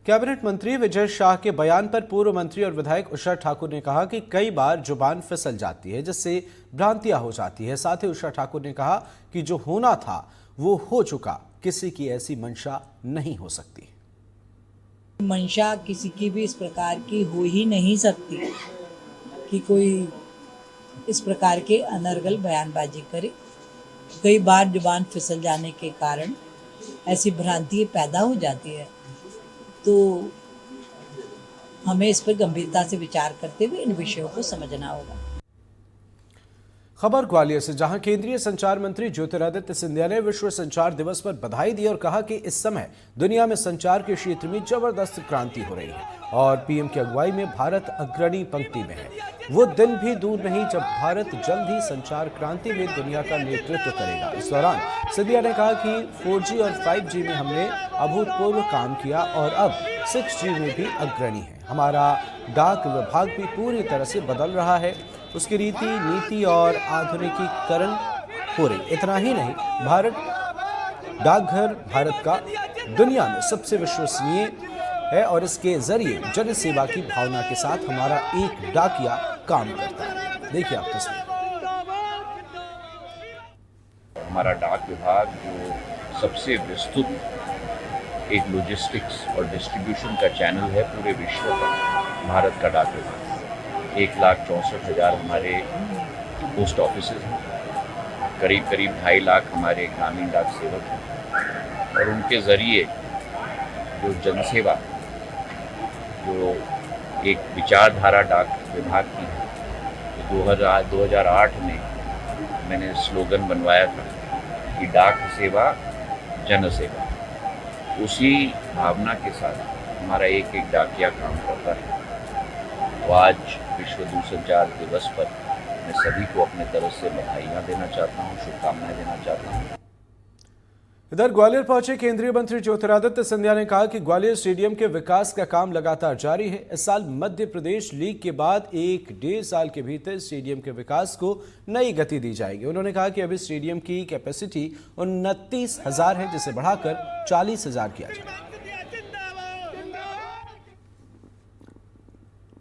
Cabinet मंत्री विजय शाह के बयान पर पूर्व मंत्री और विधायक उषा ठाकुर ने कहा कि कई बार जुबान फिसल जाती है जिससे भ्रांतियां हो जाती है। साथ ही उषा ठाकुर ने कहा कि जो होना था वो हो चुका, किसी की ऐसी मंशा नहीं हो सकती। मंशा किसी की भी इस प्रकार की हो ही नहीं सकती कि कोई इस प्रकार के अनर्गल बयानबाजी करे। कई बार जुबान फिसल जाने के कारण ऐसी भ्रांति पैदा हो जाती है, तो हमें इस पर गंभीरता से विचार करते हुए इन विषयों को समझना होगा। खबर ग्वालियर से, जहां केंद्रीय संचार मंत्री ज्योतिरादित्य सिंधिया ने विश्व संचार दिवस पर बधाई दी और कहा कि इस समय दुनिया में संचार के क्षेत्र में जबरदस्त क्रांति हो रही है और पीएम की अगुवाई में भारत अग्रणी पंक्ति में है। वो दिन भी दूर नहीं जब भारत जल्द ही संचार क्रांति में दुनिया का नेतृत्व करेगा। इस दौरान सिंधिया ने कहा कि 4G और 5G में हमने अभूतपूर्व काम किया और अब 6G में भी अग्रणी है। हमारा डाक विभाग भी पूरी तरह से बदल रहा है, उसकी रीति नीति और आधुनिकीकरण हो रही। इतना ही नहीं, डाकघर भारत का दुनिया में सबसे विश्वसनीय है और इसके जरिए जन सेवा की भावना के साथ हमारा एक डाकिया काम करता है। देखिए आप तस्वीर। हमारा डाक विभाग जो सबसे विस्तृत एक लॉजिस्टिक्स और डिस्ट्रीब्यूशन का चैनल है पूरे विश्व का, भारत का डाक विभाग 1,64,000 हमारे पोस्ट ऑफिस हैं, करीब 2.5 लाख हमारे ग्रामीण डाक सेवक हैं और उनके ज़रिए जो जनसेवा, जो एक विचारधारा डाक विभाग की है, तो 2008 में मैंने स्लोगन बनवाया था कि डाक सेवा जन सेवा। उसी भावना के साथ हमारा एक डाकिया काम करता है। तो आज विश्व दूरसंचार दिवस पर मैं सभी को अपने तरफ से बधाइयाँ देना चाहता हूँ, शुभकामनाएं देना चाहता हूँ। इधर ग्वालियर पहुंचे केंद्रीय मंत्री ज्योतिरादित्य सिंधिया ने कहा कि ग्वालियर स्टेडियम के विकास का काम लगातार जारी है। इस साल मध्य प्रदेश लीग के बाद 1-1.5 साल के भीतर स्टेडियम के विकास को नई गति दी जाएगी। उन्होंने कहा कि अभी स्टेडियम की कैपेसिटी 29,000 है, जिसे बढ़ाकर 40,000 किया जाएगा।